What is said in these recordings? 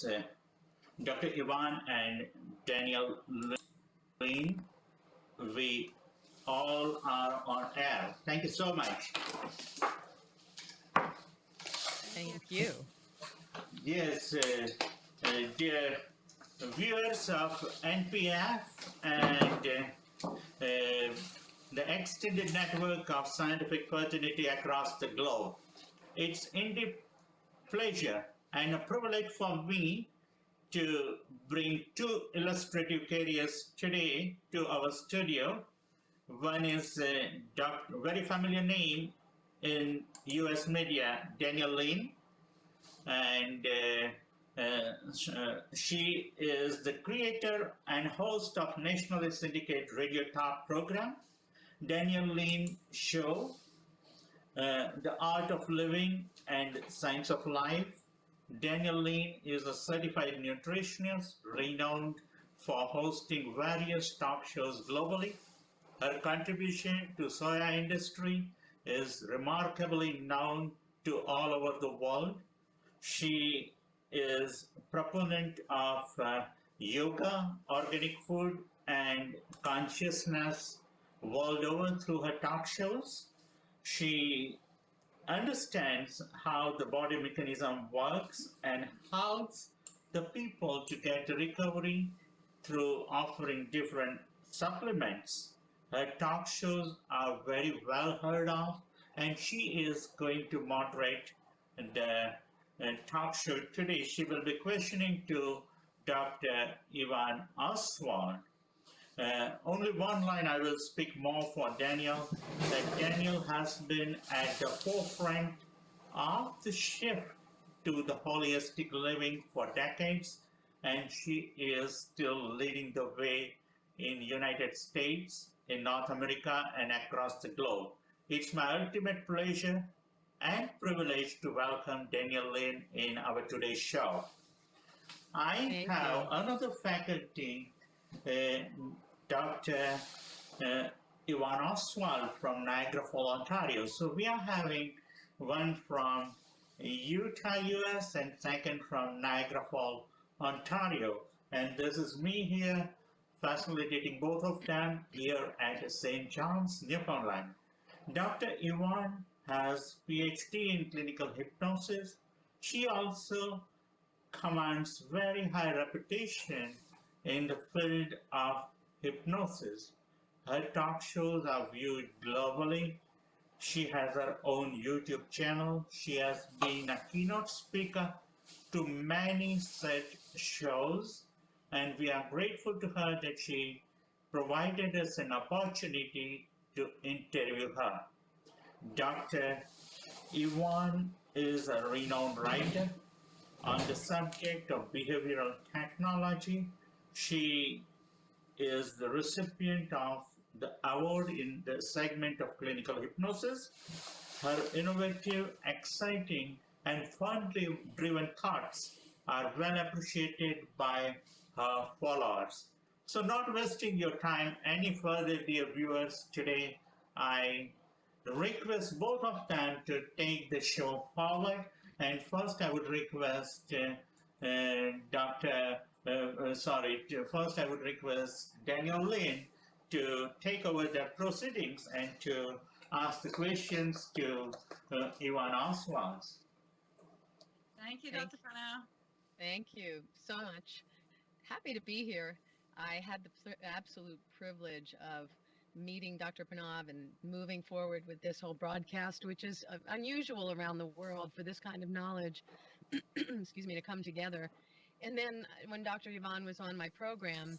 Dr. Ivan and Daniel Lynn, we all are on air. Thank you so much. Thank you. Yes, dear viewers of NPF and the extended network of scientific fraternity across the globe. It's indeed pleasure and a privilege for me to bring two illustrative careers today to our studio. One is a very familiar name in US media, Daniel Lynn, and she is the creator and host of nationally syndicated radio talk program, Daniel Lynn Show, The Art of Living and Science of Life. Daniel Lynn is a certified nutritionist renowned for hosting various talk shows globally. Her contribution to soya industry is remarkably known to all over the world. She is a proponent of yoga, organic food, and consciousness world over through her talk shows. She understands how the body mechanism works and helps the people to get recovery through offering different supplements. Her talk shows are very well heard of, and she is going to moderate the talk show today. She will be questioning to Dr. Ivan Oswald. Only one line I will speak more for Daniel, that Daniel has been at the forefront of the shift to the holistic living for decades, and she is still leading the way in United States, in North America, and across the globe. It's my ultimate pleasure and privilege to welcome Daniel Lynn in our today's show. I have another faculty, Dr. Ivan Oswald from Niagara Falls, Ontario. So we are having one from Utah, US, and second from Niagara Falls, Ontario. And this is me here facilitating both of them here at St. John's, Newfoundland. Dr. Ivan has PhD in clinical hypnosis. She also commands very high reputation in the field of hypnosis. Her talk shows are viewed globally. She has her own YouTube channel. She has been a keynote speaker to many such shows, and we are grateful to her that she provided us an opportunity to interview her. Dr. Ivan is a renowned writer on the subject of behavioral technology. She is the recipient of the award in the segment of clinical hypnosis. Her innovative, exciting, and fun-driven thoughts are well appreciated by her followers. So not wasting your time any further, dear viewers, today I request both of them to take the show forward. And first I would request first I would request Daniel Lynn to take over the proceedings and to ask the questions to Ivan Oswald. Thank you, Dr. Pranav. Thank you so much. Happy to be here. I had the absolute privilege of meeting Dr. Pranav and moving forward with this whole broadcast, which is unusual around the world for this kind of knowledge, excuse me, to come together. And then when Dr. Ivan was on my program,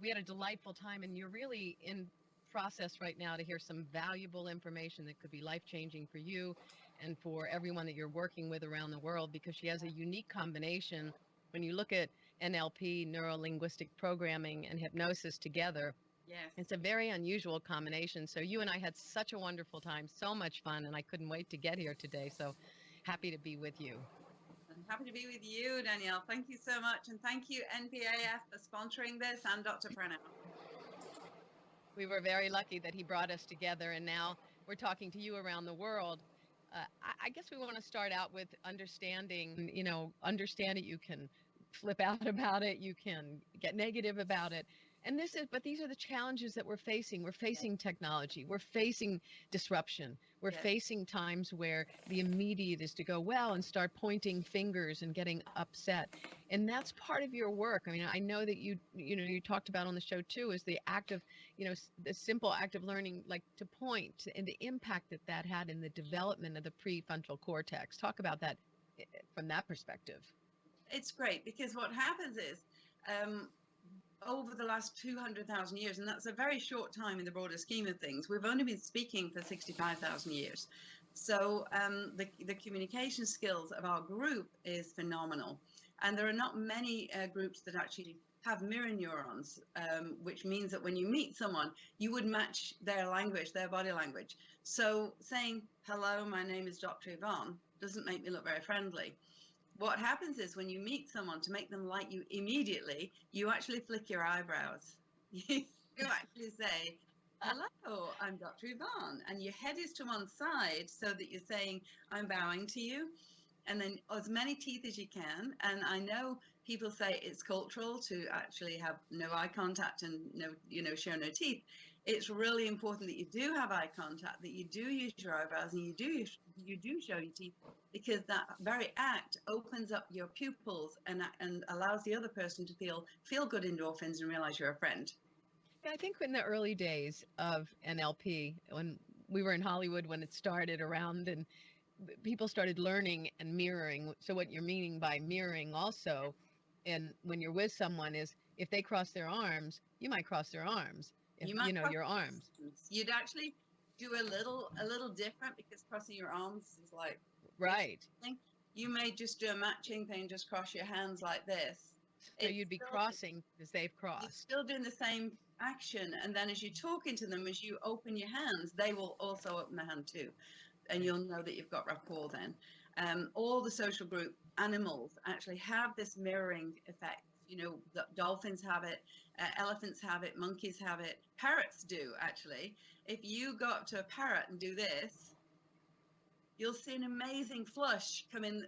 we had a delightful time, and you're really in process right now to hear some valuable information that could be life-changing for you and for everyone that you're working with around the world, because she has a unique combination. When you look at NLP, neuro-linguistic programming, and hypnosis together, Yes. it's a very unusual combination. So you and I had such a wonderful time, so much fun, and I couldn't wait to get here today. So happy to be with you. I'm happy to be with you, Danielle. Thank you so much. And thank you, NPAF, for sponsoring this, and Dr. Pranav. We were very lucky that he brought us together, and now we're talking to you around the world. I guess we want to start out with understanding, understand that you can flip out about it, you can get negative about it. And but these are the challenges that we're facing. We're facing technology. We're facing disruption. We're Yes. facing times where the immediate is to go well and start pointing fingers and getting upset. And that's part of your work. I mean, I know that you talked about on the show too, is the act of, the simple act of learning, like to point, and the impact that that had in the development of the prefrontal cortex. Talk about that from that perspective. It's great because what happens is, over the last 200,000 years, and that's a very short time in the broader scheme of things, we've only been speaking for 65,000 years. So the communication skills of our group is phenomenal. And there are not many groups that actually have mirror neurons, which means that when you meet someone, you would match their language, their body language. So saying, hello, my name is Dr. Yvonne, doesn't make me look very friendly. What happens is when you meet someone, to make them like you immediately, you actually flick your eyebrows. You actually say, hello, I'm Dr. Yvonne. And your head is to one side so that you're saying, I'm bowing to you. And then as many teeth as you can. And I know people say it's cultural to actually have no eye contact and show no teeth. It's really important that you do have eye contact, that you do use your eyebrows, and you do show your teeth, because that very act opens up your pupils and allows the other person to feel good endorphins and realize you're a friend. Yeah, I think in the early days of NLP, when we were in Hollywood, when it started around, and people started learning and mirroring. So what you're meaning by mirroring also, and when you're with someone, is if they cross their arms, you might cross their arms. If, your arms. You'd actually do a little different, because crossing your arms is like, right. You may just do a matching thing, just cross your hands like this. So you'd be crossing as they've crossed. You're still doing the same action, and then as you're talking to them, as you open your hands, they will also open their hand too, and you'll know that you've got rapport then. All the social group animals actually have this mirroring effect. The dolphins have it, elephants have it, monkeys have it, parrots do actually. If you go up to a parrot and do this, you'll see an amazing flush come in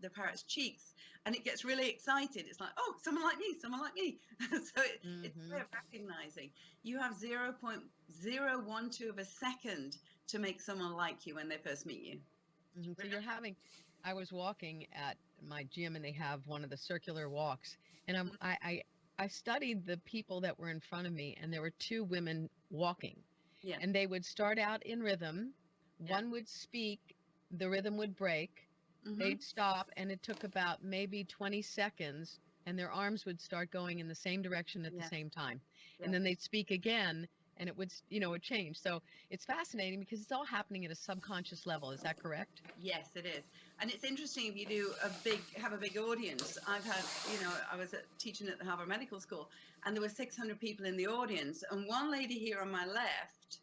the parrot's cheeks, and it gets really excited. It's like, oh, someone like me, someone like me. So it's way of recognizing. You have 0.012 of a second to make someone like you when they first meet you. So I was walking at my gym, and they have one of the circular walks, and I studied the people that were in front of me, and there were two women walking, and they would start out in rhythm. One would speak, the rhythm would break, they'd stop, and it took about maybe 20 seconds, and their arms would start going in the same direction at the same time. And then they'd speak again, and it would, would change. So it's fascinating because it's all happening at a subconscious level. Is that correct? Yes, it is. And it's interesting if you have a big audience. I've had, I was teaching at the Harvard Medical School, and there were 600 people in the audience. And one lady here on my left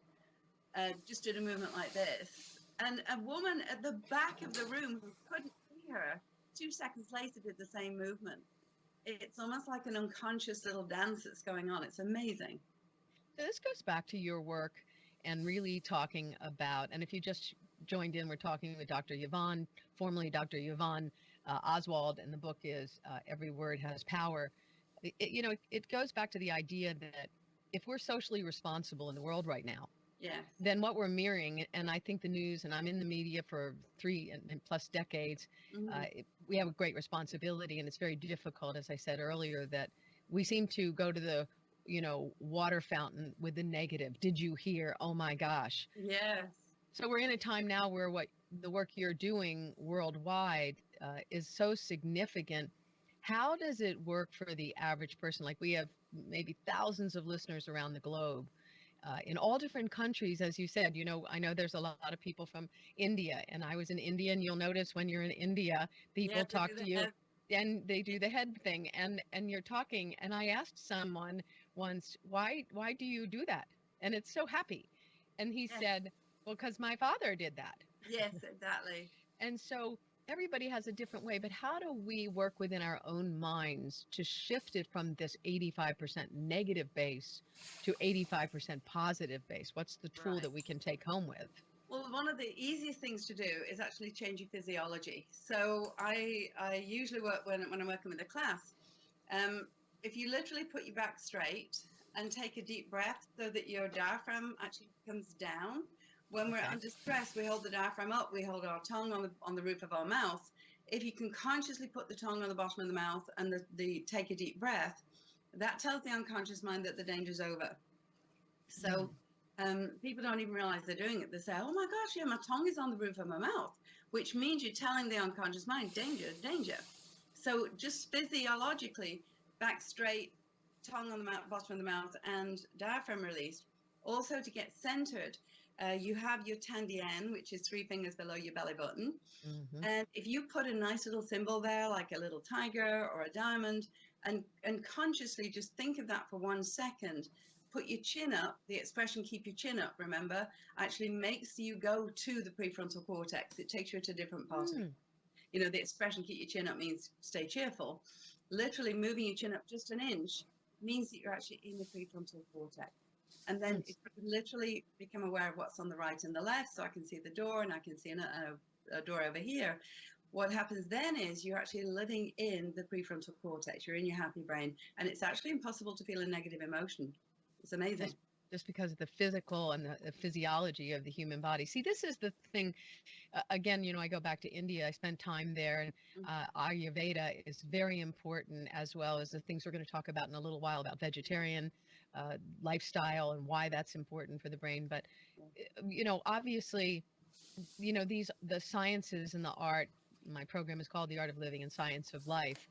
just did a movement like this. And a woman at the back of the room who couldn't see her, 2 seconds later did the same movement. It's almost like an unconscious little dance that's going on. It's amazing. So this goes back to your work and really talking about, and if you just joined in, we're talking with Dr. Yvonne, formerly Dr. Yvonne Oswald, and the book is Every Word Has Power. It goes back to the idea that if we're socially responsible in the world right now, then what we're mirroring, and I think the news, and I'm in the media for 3 and plus decades, we have a great responsibility, and it's very difficult, as I said earlier, that we seem to go to the water fountain with the negative. Did you hear? Oh my gosh. Yes. So we're in a time now where what the work you're doing worldwide is so significant. How does it work for the average person? Like, we have maybe thousands of listeners around the globe in all different countries, as you said. I know there's a lot of people from India, and I was in India, and you'll notice when you're in India, people talk to you. And they do the head thing, and you're talking. And I asked someone once, why do you do that? And it's so happy. And he said, well, because my father did that. Yes, exactly. And so everybody has a different way, but how do we work within our own minds to shift it from this 85% negative base to 85% positive base? What's the tool that we can take home with? Well, one of the easiest things to do is actually change your physiology. So I usually work when I'm working with a class. If you literally put your back straight and take a deep breath so that your diaphragm actually comes down. When we're under stress, we hold the diaphragm up, we hold our tongue on the roof of our mouth. If you can consciously put the tongue on the bottom of the mouth and take a deep breath, that tells the unconscious mind that the danger's over. So people don't even realize they're doing it. They say, oh my gosh, yeah, my tongue is on the roof of my mouth, which means you're telling the unconscious mind, danger, danger. So just physiologically, back straight, tongue on the bottom of the mouth, and diaphragm released. Also, to get centered, you have your Tandien, which is 3 fingers below your belly button. And if you put a nice little symbol there, like a little tiger or a diamond, and consciously just think of that for 1 second, put your chin up. The expression keep your chin up, remember, actually makes you go to the prefrontal cortex. It takes you to a different part of it. You know, the expression keep your chin up means stay cheerful. Literally moving your chin up just an inch means that you're actually in the prefrontal cortex. And then if you literally become aware of what's on the right and the left, so I can see the door and I can see a door over here. What happens then is you're actually living in the prefrontal cortex. You're in your happy brain. And it's actually impossible to feel a negative emotion. It's amazing. Just because of the physical and the physiology of the human body. See, this is the thing. Again, you know, I go back to India. I spent time there, and Ayurveda is very important, as well as the things we're going to talk about in a little while about vegetarian lifestyle and why that's important for the brain. But, you know, obviously, you know, the sciences and the art. My program is called The Art of Living and Science of Life.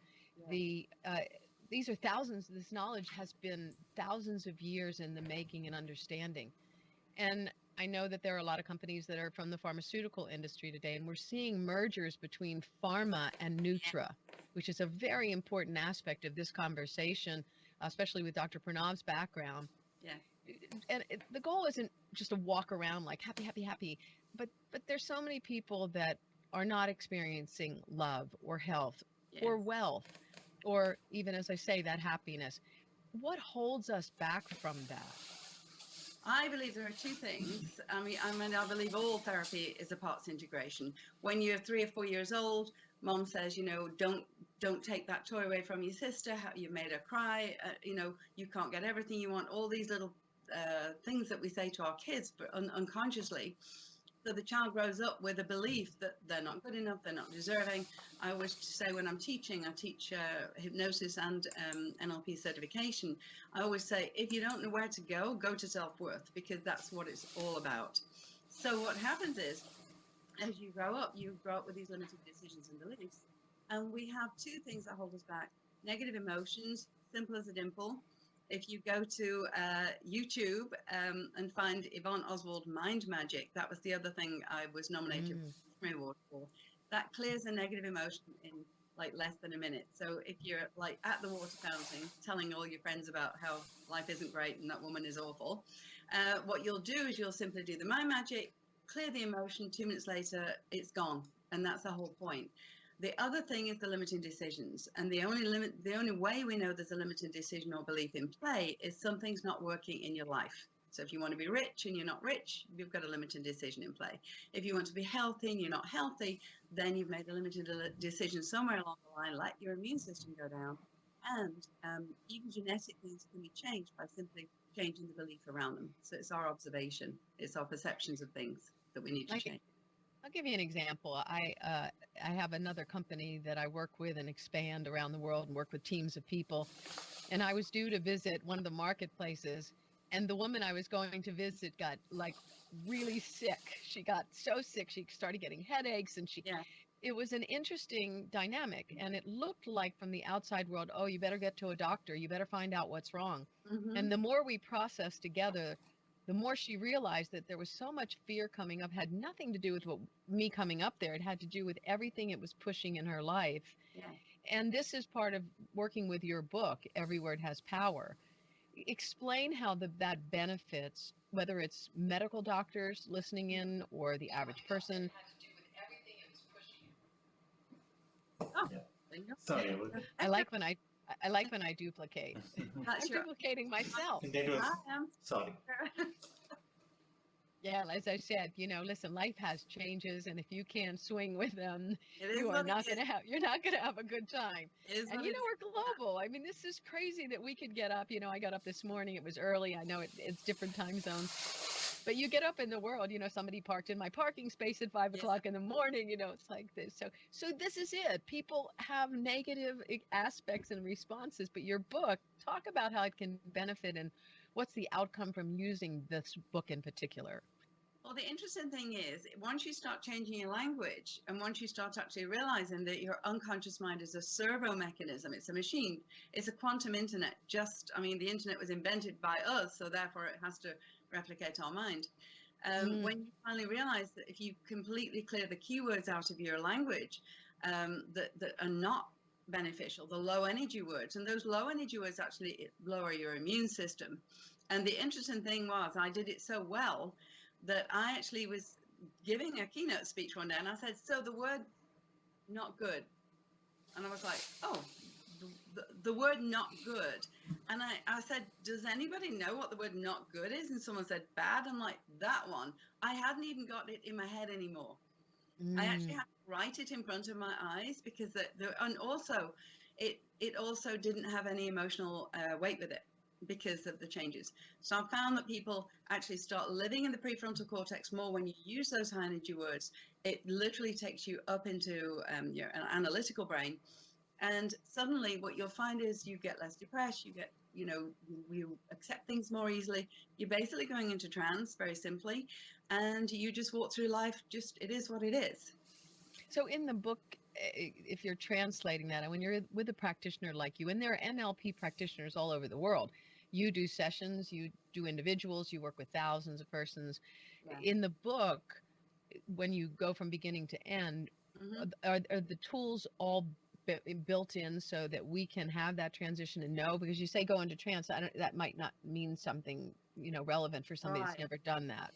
These are thousands. This knowledge has been thousands of years in the making and understanding. And I know that there are a lot of companies that are from the pharmaceutical industry today, and we're seeing mergers between pharma and Nutra, which is a very important aspect of this conversation, especially with Dr. Pranav's background. And the goal isn't just to walk around like happy, happy, happy, but there's so many people that are not experiencing love or health or wealth, or even, as I say, that happiness. What holds us back from that? I believe there are 2 things. I believe all therapy is a parts integration. When you're 3 or 4 years old, mom says, you know, don't take that toy away from your sister. You made her cry. You know, you can't get everything you want. All these little things that we say to our kids, but unconsciously. So the child grows up with a belief that they're not good enough, they're not deserving. I always say when I'm teaching, I teach hypnosis and NLP certification. I always say, if you don't know where to go to self-worth, because that's what it's all about. So what happens is, as you grow up with these limited decisions and beliefs. And we have 2 things that hold us back. Negative emotions, simple as a dimple. If you go to YouTube and find Yvonne Oswald Mind Magic, that was the other thing I was nominated for the award for. That clears a negative emotion in like less than a minute. So if you're like at the water fountain telling all your friends about how life isn't great and that woman is awful, what you'll do is you'll simply do the Mind Magic, clear the emotion, 2 minutes later, it's gone. And that's the whole point. The other thing is the limiting decisions. And the only way we know there's a limiting decision or belief in play is something's not working in your life. So if you want to be rich and you're not rich, you've got a limiting decision in play. If you want to be healthy and you're not healthy, then you've made a limiting decision somewhere along the line, let your immune system go down. And even genetic things can be changed by simply changing the belief around them. So it's our observation. It's our perceptions of things that we need to change. I'll give you an example. I have another company that I work with and expand around the world and work with teams of people. And I was due to visit one of the marketplaces, and the woman I was going to visit got like really sick. She got so sick, she started getting headaches, and it was an interesting dynamic. And it looked like from the outside world, oh, you better get to a doctor. You better find out what's wrong. And the more we processed together, the more she realized that there was so much fear coming up, had nothing to do with me coming up there. It had to do with everything it was pushing in her life. And this is part of working with your book, Every Word Has Power. Explain how that benefits, whether it's medical doctors listening in or the average person. Sorry. I like when I duplicate. I'm duplicating myself. That was, sorry. Yeah, as I said, listen, life has changes, and if you can't swing with them, It is what it is. you're not gonna have a good time. It is And what it is. we're global. I mean, this is crazy that we could get up. I got up this morning. It was early. I know it's different time zones, but you get up in the world. Somebody parked in my parking space at 5 o'clock in the morning. It's like this. So this is it. People have negative aspects and responses, but your book, talk about how it can benefit and what's the outcome from using this book in particular. Well, the interesting thing is, once you start changing your language and once you start actually realizing that your unconscious mind is a servo mechanism, it's a machine, it's a quantum internet. The internet was invented by us, so therefore it has to replicate our mind. When you finally realize that if you completely clear the keywords out of your language that are not beneficial, the low energy words, and those low energy words actually lower your immune system. And the interesting thing was, I did it so well that I actually was giving a keynote speech one day, and I said, so the word not good. And I was like, oh, the word not good. And I said, does anybody know what the word not good is? And someone said bad. I'm like, that one. I hadn't even got it in my head anymore. I actually had to write it in front of my eyes because and also it also didn't have any emotional weight with it, because of the changes. So I found that people actually start living in the prefrontal cortex more when you use those high energy words. It literally takes you up into your analytical brain. And suddenly what you'll find is you get less depressed, you get, you accept things more easily. You're basically going into trance, very simply, and you just walk through life, it is what it is. So in the book, if you're translating that, and when you're with a practitioner like you, and there are NLP practitioners all over the world, you do sessions, you do individuals, you work with thousands of persons. Yeah. In the book, when you go from beginning to end, are the tools all built in so that we can have that transition and know? Because you say go into trance, that might not mean something relevant for somebody that's never done that.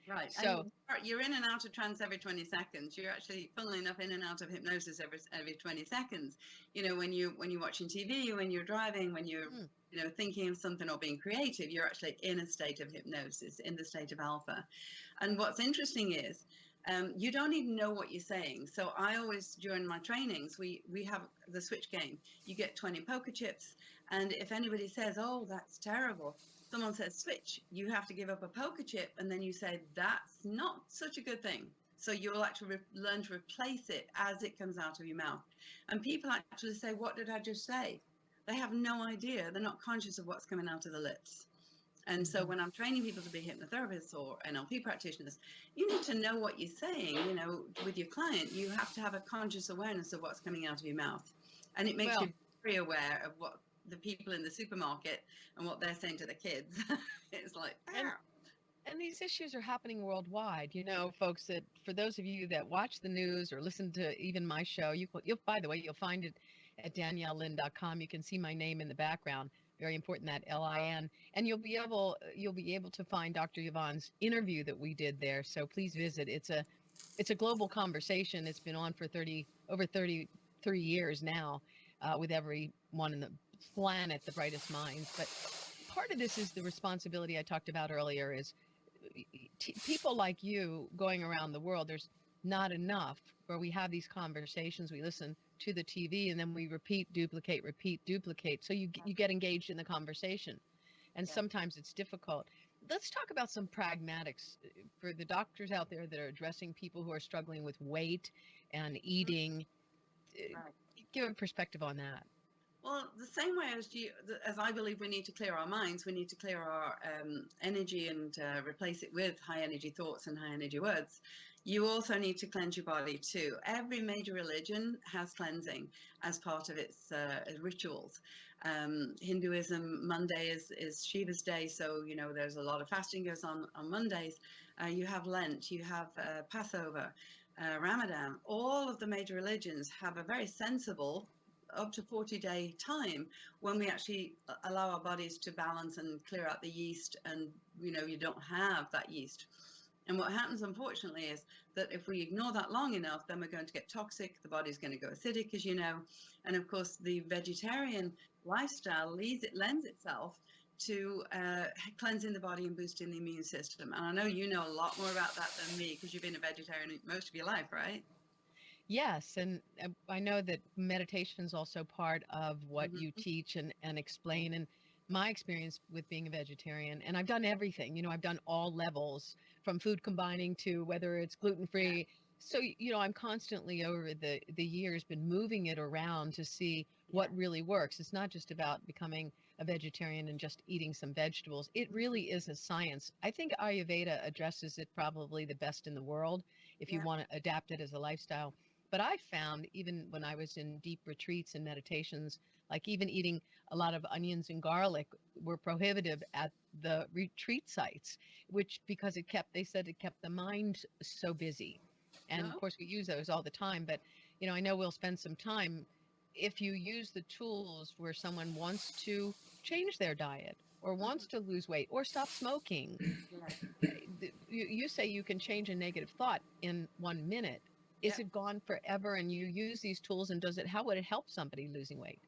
Right. So and you're in and out of trance every 20 seconds. You're actually, funnily enough, in and out of hypnosis every 20 seconds. When you're watching TV, when you're driving, when you're thinking of something or being creative, you're actually in a state of hypnosis, in the state of alpha. And what's interesting is you don't even know what you're saying. So I always, during my trainings, we have the switch game. You get 20 poker chips, and if anybody says, oh, that's terrible, someone says switch, you have to give up a poker chip, and then you say, that's not such a good thing. So you'll actually learn to replace it as it comes out of your mouth. And people actually say, what did I just say? They have no idea. They're not conscious of what's coming out of the lips. And so when I'm training people to be hypnotherapists or NLP practitioners, you need to know what you're saying. With your client, you have to have a conscious awareness of what's coming out of your mouth. And it makes you very aware of what the people in the supermarket and what they're saying to the kids. It's like, and these issues are happening worldwide, folks, that for those of you that watch the news or listen to even my show, you'll by the way, you'll find it at daniellelin.com. You can see my name in the background. Very important, that LIN, and you'll be able to find Dr. Yvonne's interview that we did there. So please visit. It's a global conversation. It's been on for over 33 years now, with everyone in the planet, the brightest minds. But part of this is the responsibility I talked about earlier. Is people like you going around the world. There's not enough where we have these conversations. We listen to the TV and then we repeat, duplicate. So you get engaged in the conversation, and sometimes it's difficult. Let's talk about some pragmatics for the doctors out there that are addressing people who are struggling with weight and eating. Give a perspective on that. Well, the same way as I believe we need to clear our minds, we need to clear our energy and replace it with high energy thoughts and high energy words. You also need to cleanse your body too. Every major religion has cleansing as part of its rituals. Hinduism, Monday is Shiva's day, so there's a lot of fasting goes on Mondays. You have Lent, you have Passover, Ramadan. All of the major religions have a very sensible up to 40-day time when we actually allow our bodies to balance and clear out the yeast, and you don't have that yeast. And what happens, unfortunately, is that if we ignore that long enough, then we're going to get toxic, the body's going to go acidic, as you know. And of course, the vegetarian lifestyle lends itself to cleansing the body and boosting the immune system. And I know you know a lot more about that than me because you've been a vegetarian most of your life, right? Yes, and I know that meditation is also part of what Hmm. you teach and explain. And my experience with being a vegetarian, and I've done everything, I've done all levels from food combining to whether it's gluten Yeah. free. So, I'm constantly over the years been moving it around to see Yeah. what really works. It's not just about becoming a vegetarian and just eating some vegetables. It Mhm. really is a science. I think Ayurveda addresses it probably the best in the world if you Yeah. want to adapt it as a lifestyle. But I found even when I was in deep retreats and meditations, like even eating a lot of onions and garlic were prohibitive at the retreat sites, which because they said it kept the mind so busy. And of No. course, we use those all the time. But, I know we'll spend some time if you use the tools where someone wants to change their diet or wants Mhm. to lose weight or stop smoking. Yeah. You say you can change a negative thought in 1 minute. Is Yeah. it gone forever? And you use these tools, and how would it help somebody losing weight?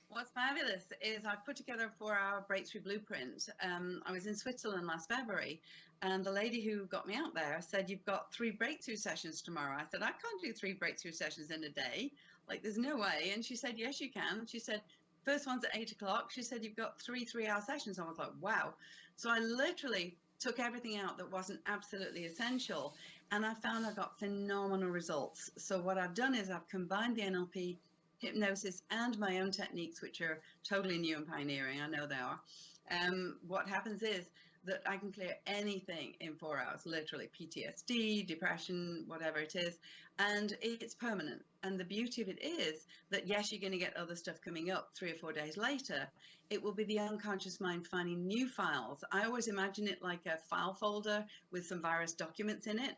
What's fabulous is I put together a 4-hour breakthrough blueprint. I was in Switzerland last February, and the lady who got me out there said, "You've got 3 breakthrough sessions tomorrow." I said, "I can't do 3 breakthrough sessions in a day. Like, there's no way." And she said, "Yes, you can." She said, "First one's at 8 o'clock." She said, "You've got 3 3-hour sessions." I was like, wow. So I literally took everything out that wasn't absolutely essential, and I found I got phenomenal results. So what I've done is I've combined the NLP, hypnosis, and my own techniques, which are totally new and pioneering. I know they are. What happens is that I can clear anything in 4 hours, literally PTSD, depression, whatever it is, and it's permanent. And the beauty of it is that, yes, you're going to get other stuff coming up 3 or 4 days later. It will be the unconscious mind finding new files. I always imagine it like a file folder with some virus documents in it.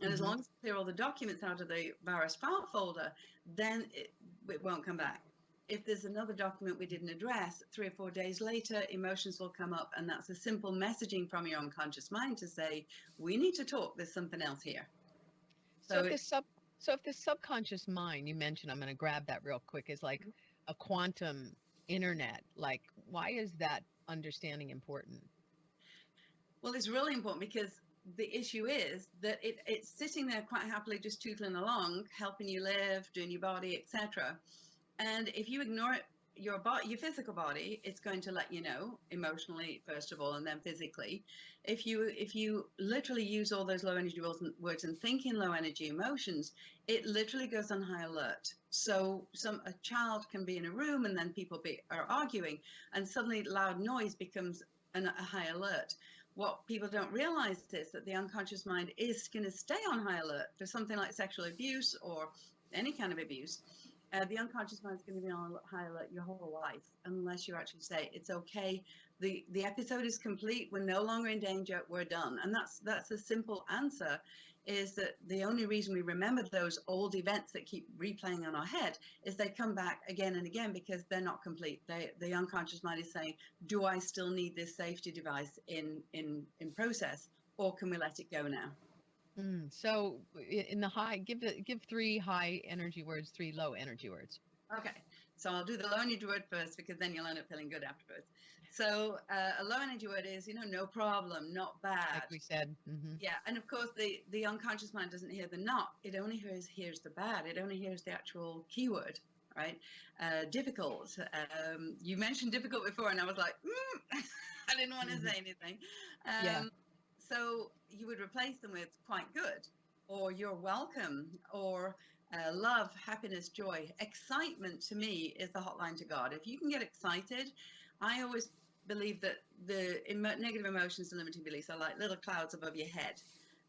And as Hmm. long as you clear all the documents out of the virus file folder, then it won't come back. If there's another document we didn't address, 3 or 4 days later, emotions will come up, and that's a simple messaging from your unconscious mind to say, we need to talk, there's something else here. So So if it, this subconscious mind you mentioned, I'm going to grab that real quick, is like a quantum internet. Like, why is that understanding important? well, it's really important because the issue is that it's sitting there quite happily just tootling along, helping you live, doing your body, etc. And if you ignore it, your physical body, it's going to let you know emotionally first of all, and then physically. If you literally use all those low energy words and think in low energy emotions, it literally goes on high alert. So a child can be in a room and then people are arguing, and suddenly loud noise becomes a high alert. What people don't realize is that the unconscious mind is going to stay on high alert for something like sexual abuse or any kind of abuse. The unconscious mind is going to be on high alert your whole life unless you actually say it's okay. The episode is complete. We're no longer in danger. We're done. And that's a simple answer. Is that the only reason we remember those old events that keep replaying on our head is they come back again and again because they're not complete. The unconscious mind is saying, do I still need this safety device in process, or can we let it go now? So in the give 3 high energy words, 3 low energy words. Okay, so I'll do the low energy word first because then you'll end up feeling good afterwards. So a low energy word is, no problem, not Like bad. we said. Yeah, and of course the unconscious mind doesn't hear the not. It only hears the bad. It only hears the actual keyword, right? Difficult. You mentioned difficult before, and I was like, I didn't want to Hmm. say anything. Yeah. So you would replace them with quite good, or you're welcome, or love, happiness, joy. Excitement to me is the hotline to God. If you can get excited, I always believe that the negative emotions and limiting beliefs are like little clouds above your head,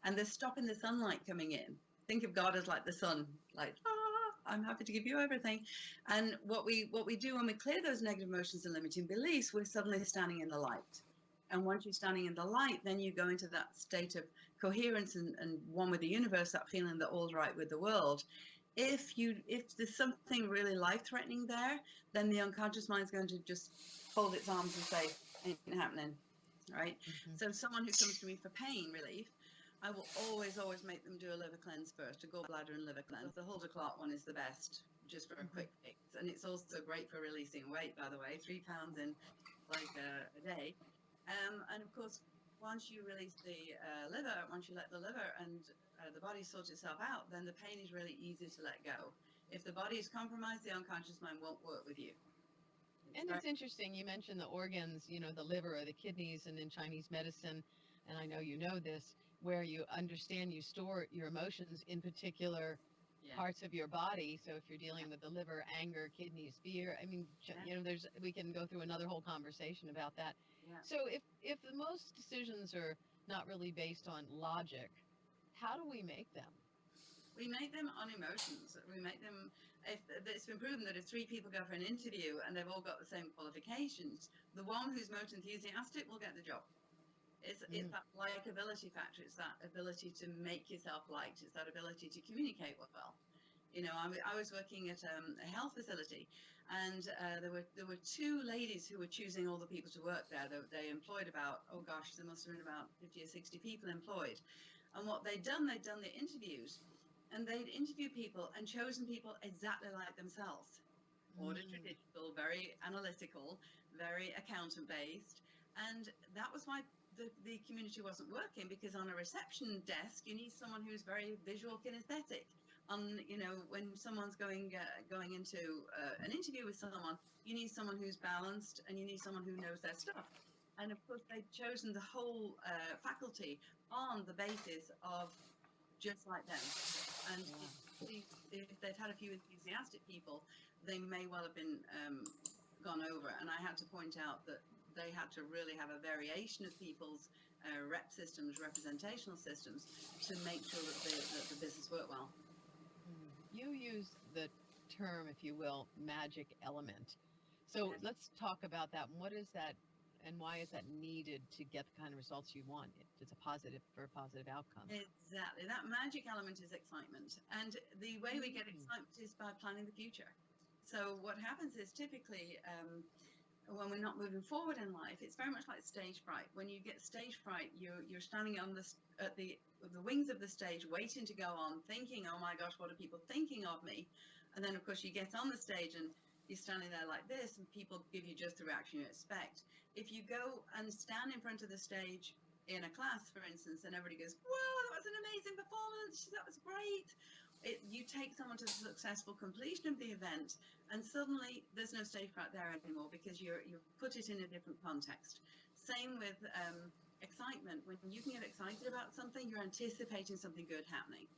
and they're stopping the sunlight coming in. Think of God as like the sun, like, I'm happy to give you everything. And what we do when we clear those negative emotions and limiting beliefs, we're suddenly standing in the light. And once you're standing in the light, then you go into that state of coherence and one with the universe, that feeling that all's right with the world. If there's something really life-threatening there, then the unconscious mind is going to just fold its arms and say, ain't happening, right? Hmm. So someone who comes to me for pain relief, I will always make them do a liver cleanse first, a gallbladder and liver cleanse. The Hulda clot one is the best, just for a quick fix. And it's also great for releasing weight, by the way, 3 pounds in like a day. And of course, once you release the liver, once you let the liver and the body sort itself out, then the pain is really easy to let go. If the body is compromised, the unconscious mind won't work with you. And it's interesting, you mentioned the organs, the liver or the kidneys, and in Chinese medicine, and I know you know this, where you understand you store your emotions in particular parts of your body. So if you're dealing with the liver, anger, kidneys, fear, I mean, we can go through another whole conversation about that. Yeah. So if the most decisions are not really based on logic, how do we make them? We make them on emotions. We make them, if it's been proven that if 3 people go for an interview and they've all got the same qualifications, the one who's most enthusiastic will get the job. It's that likability factor. It's that ability to make yourself liked. It's that ability to communicate well. I was working at a health facility, and there were 2 ladies who were choosing all the people to work there. They employed about, oh gosh, there must have been about 50 or 60 people employed. And what they'd done the interviews, and they'd interviewed people and chosen people exactly like themselves. Order traditional, very analytical, very accountant based. And that was why the community wasn't working, because on a reception desk, you need someone who's very visual kinesthetic. When someone's going into an interview with someone, you need someone who's balanced, and you need someone who knows their stuff. And of course, they've chosen the whole faculty on the basis of just like them. And if they'd had a few enthusiastic people, they may well have been gone over. And I had to point out that they had to really have a variation of people's rep systems, representational systems, to make sure that the business worked well. You use the term, if you will, magic element. So let's talk about that. What is that, and why is that needed to get the kind of results you want? It's a positive outcome. Exactly. That magic element is excitement. And the way we get excitement is by planning the future. So what happens is typically when we're not moving forward in life, it's very much like stage fright. When you get stage fright, you're standing on at the wings of the stage, waiting to go on, thinking, oh my gosh, what are people thinking of me? And then, of course, you get on the stage and you're standing there like this, and people give you just the reaction you expect. If you go and stand in front of the stage in a class, for instance, and everybody goes, whoa, that was an amazing performance, that was great. You take someone to the successful completion of the event, and suddenly there's no stage fright there anymore, because you've put it in a different context. Same with excitement. When you can get excited about something, you're anticipating something good happening.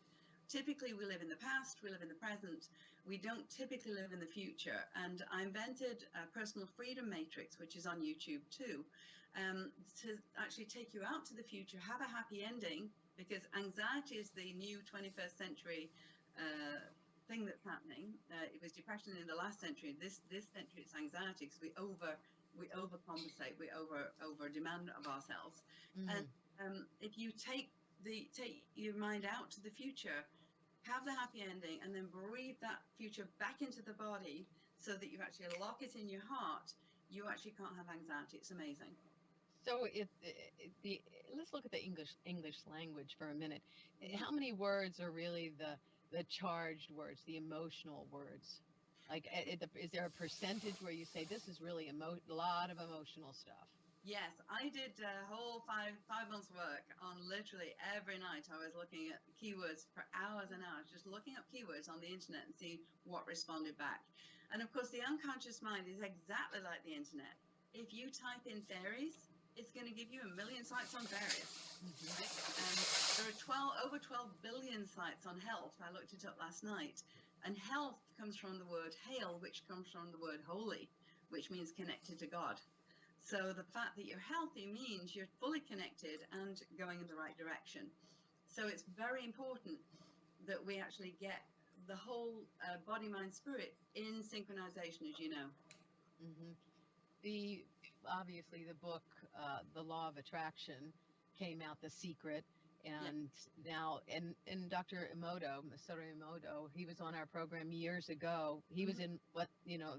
Typically, we live in the past, we live in the present. We don't typically live in the future. And I invented a personal freedom matrix, which is on YouTube too, to actually take you out to the future, have a happy ending, because anxiety is the new 21st century thing that's happening. It was depression in the last century. This century it's anxiety, because we overcompensate, we over demand of ourselves. And if you take your mind out to the future, have the happy ending, and then breathe that future back into the body, so that you actually lock it in your heart, you actually can't have anxiety. It's amazing. So let's look at the English language for a minute. How many words are really the charged words, the emotional words? Like, is there a percentage where you say this is really a lot of emotional stuff? Yes, I did a whole five months work on literally every night. I was looking at keywords for hours and hours, just looking up keywords on the internet and see what responded back. And of course, the unconscious mind is exactly like the internet. If you type in fairies, it's going to give you 1 million sites on fairies. Right? And there are over 12 billion sites on health. I looked it up last night. And health comes from the word hail, which comes from the word holy, which means connected to God. So the fact that you're healthy means you're fully connected and going in the right direction. So it's very important that we actually get the whole body, mind, spirit in synchronization, as you know. Obviously the book, The Law of Attraction, came out, The Secret, and now, and Dr. Masaru Emoto, he was on our program years ago. He was in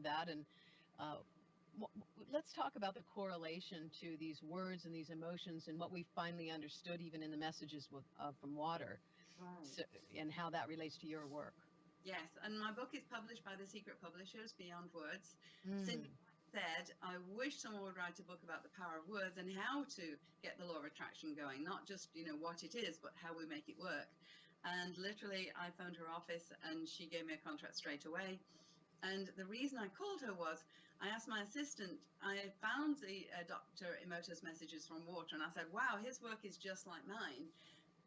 that, and let's talk about the correlation to these words and these emotions, and what we finally understood even in the messages from water, and how that relates to your work. Yes, and my book is published by the Secret Publishers, Beyond Words. Cindy said, I wish someone would write a book about the power of words and how to get the law of attraction going, not just, what it is, but how we make it work. And literally, I phoned her office and she gave me a contract straight away. And the reason I called her was I asked my assistant, I found the Dr. Emoto's messages from water, and I said, wow, his work is just like mine,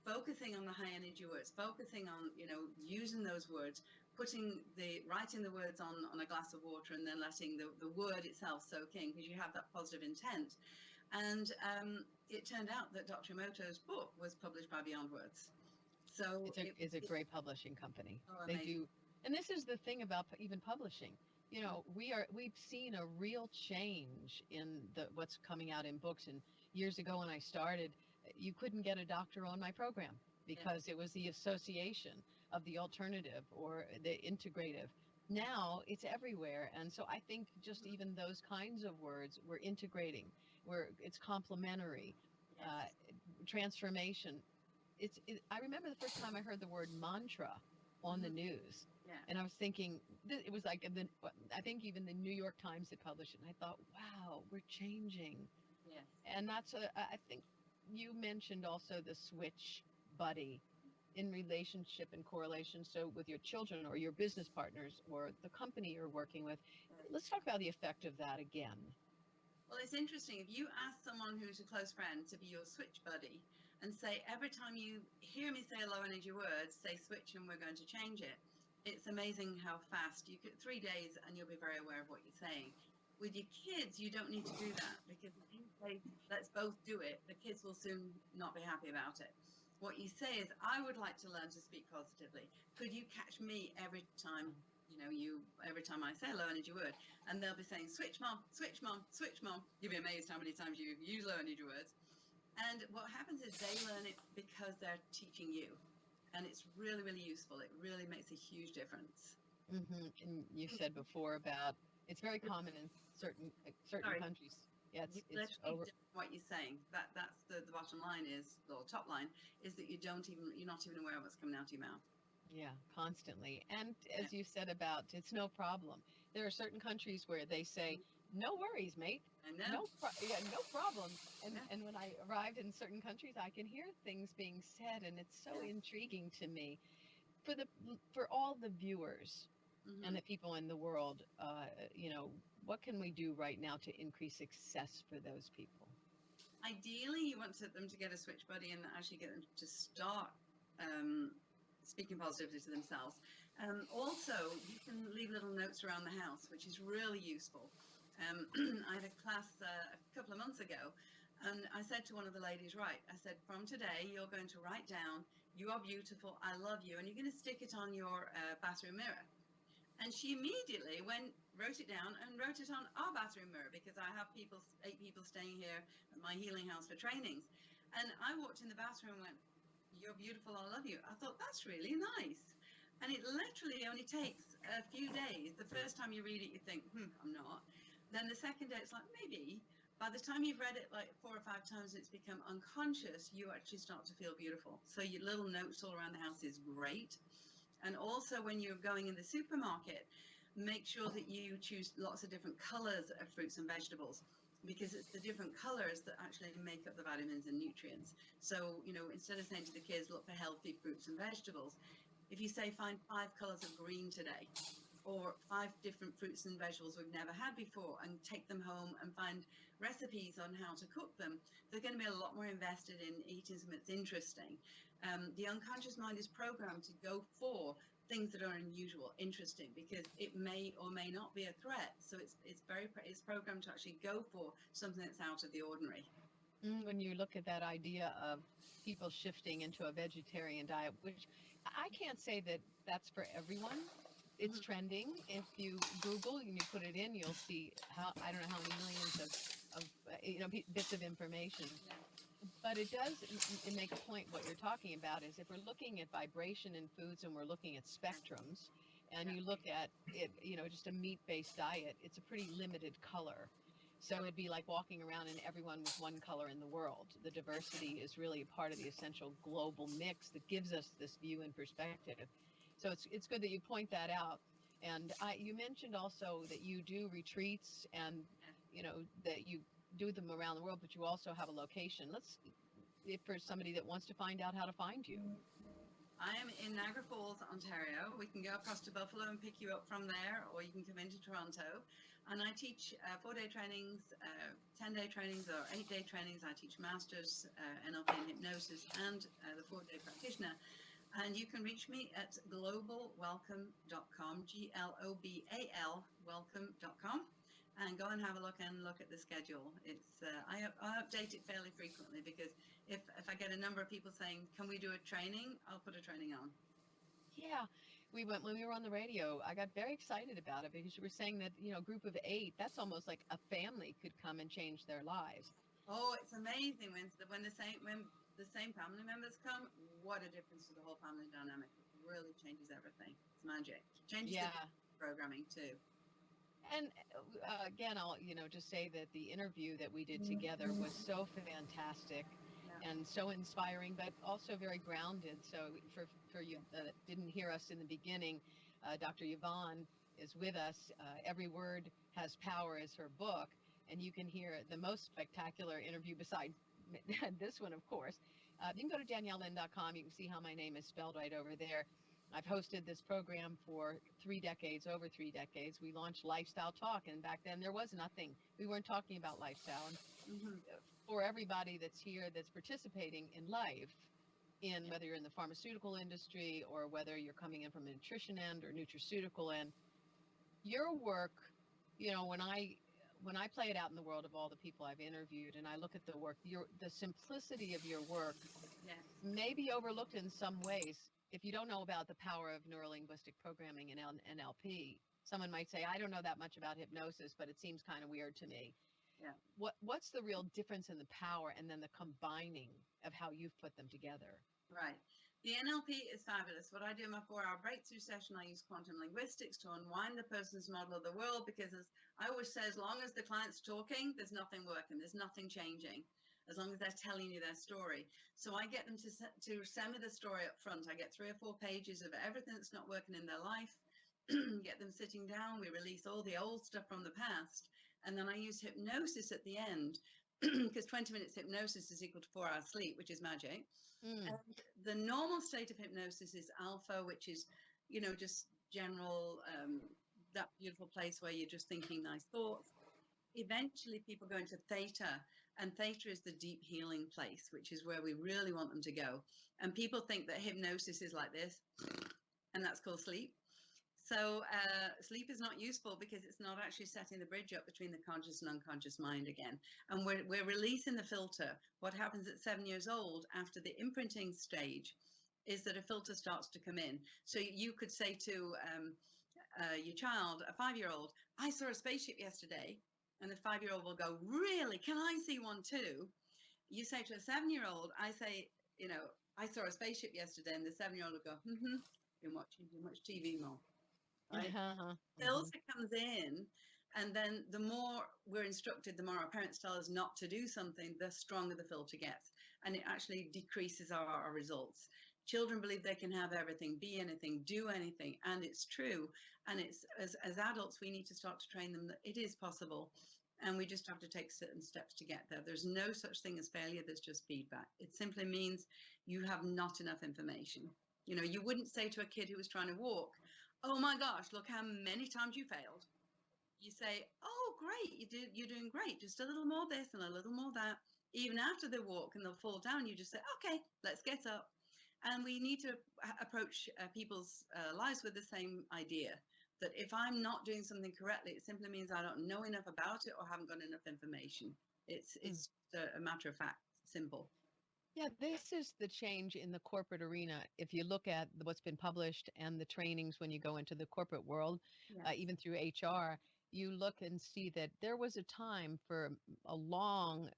focusing on the high energy words, focusing on, using those words, writing the words on a glass of water and then letting the word itself soak in, because you have that positive intent. And it turned out that Dr. Emoto's book was published by Beyond Words. So it's a great publishing company. Oh, They amazing. do, and this is the thing about even publishing. We've seen a real change in what's coming out in books. And years ago when I started, you couldn't get a doctor on my program because it was the association of the alternative or the integrative. Now it's everywhere, and so I think just even those kinds of words, we're integrating, it's complementary, transformation. I remember the first time I heard the word mantra on the news, and I was thinking, it was like, I think even the New York Times had published it, and I thought, wow, we're changing. Yes. And that's I think you mentioned also the switch buddy in relationship and correlation. So with your children or your business partners or the company you're working with, let's talk about the effect of that again. Well, it's interesting. If you ask someone who's a close friend to be your switch buddy and say, every time you hear me say a low energy word, say switch and we're going to change it. It's amazing how fast 3 days and you'll be very aware of what you're saying. With your kids, you don't need to do that, because if you say, let's both do it, the kids will soon not be happy about it. What you say is, I would like to learn to speak positively. Could you catch me every time, every time I say a low energy word? And they'll be saying, switch mom, switch mom, switch mom. You'll be amazed how many times you use low energy words. And what happens is they learn it because they're teaching you. And it's really, really useful. It really makes a huge difference. Mm-hmm. And you said before about it's very common in certain countries. Yeah, it's over. What you're saying. That's the bottom line is, or top line is that you're not even aware of what's coming out of your mouth. Yeah, constantly. And as you said about it's no problem. There are certain countries where they say, no worries, mate. No problem. And when I arrived in certain countries, I can hear things being said, and it's so intriguing to me. For all the viewers and the people in the world, what can we do right now to increase success for those people? Ideally, you want them to get a switch buddy and actually get them to start speaking positively to themselves. Also, you can leave little notes around the house, which is really useful. I had a class a couple of months ago, and I said to one of the ladies, right, I said, from today, you're going to write down, you are beautiful, I love you, and you're going to stick it on your bathroom mirror. And she immediately wrote it down and wrote it on our bathroom mirror, because I have 8 people staying here at my healing house for trainings. And I walked in the bathroom and went, you're beautiful, I love you. I thought, that's really nice. And it literally only takes a few days. The first time you read it, you think, I'm not. Then the second day, it's like, maybe. By the time you've read it like 4 or 5 times and it's become unconscious, you actually start to feel beautiful. So your little notes all around the house is great. And also when you're going in the supermarket, make sure that you choose lots of different colors of fruits and vegetables, because it's the different colors that actually make up the vitamins and nutrients. So, instead of saying to the kids, look for healthy fruits and vegetables, if you say find 5 colors of green today, or 5 different fruits and vegetables we've never had before, and take them home and find recipes on how to cook them, they're going to be a lot more invested in eating something that's interesting. The unconscious mind is programmed to go for things that are unusual, interesting, because it may or may not be a threat. So it's programmed to actually go for something that's out of the ordinary. When you look at that idea of people shifting into a vegetarian diet, which I can't say that that's for everyone. It's trending. If you Google and you put it in, you'll see I don't know how many millions of bits of information. But it does make a point. What you're talking about is if we're looking at vibration in foods and we're looking at spectrums, and you look at it, just a meat-based diet, it's a pretty limited color. So it'd be like walking around and everyone with one color in the world. The diversity is really a part of the essential global mix that gives us this view and perspective. So it's good that you point that out. And you mentioned also that you do retreats and that you do them around the world, but you also have a location. If for somebody that wants to find out how to find you. I am in Niagara Falls, Ontario. We can go across to Buffalo and pick you up from there, or you can come into Toronto. And I teach 4-day trainings, 10-day trainings, or 8-day trainings. I teach masters, NLP and hypnosis, and the 4-day practitioner. And you can reach me at globalwelcome.com, GLOBAL welcome.com, and go and have a look at the schedule. It's I update it fairly frequently, because if I get a number of people saying, can we do a training, I'll put a training on. Yeah, when we were on the radio, I got very excited about it, because you were saying that, a group of 8, that's almost like a family could come and change their lives. Oh, it's amazing when the same family members come. What a difference to the whole family dynamic. It really changes everything. It's magic. Changes the programming too. And again, I'll just say that the interview that we did together was so fantastic. Yeah. And so inspiring, but also very grounded. So for you that didn't hear us in the beginning, Dr. Yvonne is with us. Every Word Has Power is her book, and you can hear the most spectacular interview besides this one, of course. You can go to DanielleLynn.com. You can see how my name is spelled right over there. I've hosted this program for over 3 decades. We launched Lifestyle Talk, and back then there was nothing. We weren't talking about lifestyle. Mm-hmm. For everybody that's here that's participating in life, whether you're in the pharmaceutical industry or whether you're coming in from a nutrition end or nutraceutical end, your work, when I play it out in the world of all the people I've interviewed and I look at the work, the simplicity of your work may be overlooked in some ways. If you don't know about the power of neurolinguistic programming and NLP, someone might say, I don't know that much about hypnosis, but it seems kind of weird to me. Yeah. What's the real difference in the power and then the combining of how you've put them together? Right. The NLP is fabulous. What I do in my 4-hour breakthrough session, I use quantum linguistics to unwind the person's model of the world, because as I always say, as long as the client's talking, there's nothing working, there's nothing changing, as long as they're telling you their story. So I get them to send me the story up front. I get 3 or 4 pages of everything that's not working in their life, get them sitting down, we release all the old stuff from the past, and then I use hypnosis at the end, because 20 minutes hypnosis is equal to 4 hours sleep, which is magic. And the normal state of hypnosis is alpha, which is, just general, that beautiful place where you're just thinking nice thoughts. Eventually people go into theta, and theta is the deep healing place, which is where we really want them to go. And people think that hypnosis is like this, and that's called sleep. So sleep is not useful, because it's not actually setting the bridge up between the conscious and unconscious mind again. And we're releasing the filter. What happens at 7 years old, after the imprinting stage, is that a filter starts to come in. So you could say to your child, a 5-year-old, I saw a spaceship yesterday. And the 5-year-old will go, really? Can I see one too? You say to a 7-year-old, I say, I saw a spaceship yesterday. And the 7-year-old will go, been watching too much TV, Mom. Right? Filter comes in, and then the more we're instructed, the more our parents tell us not to do something, the stronger the filter gets, and it actually decreases our results. Children believe they can have everything, be anything, do anything, and it's true. And it's as adults, we need to start to train them that it is possible, and we just have to take certain steps to get there. There's no such thing as failure. There's just feedback. It simply means you have not enough information. You wouldn't say to a kid who was trying to walk, oh my gosh, look how many times you failed. You say, oh, great, you're doing great. Just a little more this and a little more that. Even after they walk and they'll fall down, you just say, okay, let's get up. And we need to approach people's lives with the same idea, that if I'm not doing something correctly, it simply means I don't know enough about it or haven't got enough information. It's a matter of fact, simple. Yeah, this is the change in the corporate arena. If you look at what's been published and the trainings when you go into the corporate world, even through HR, you look and see that there was a time for a long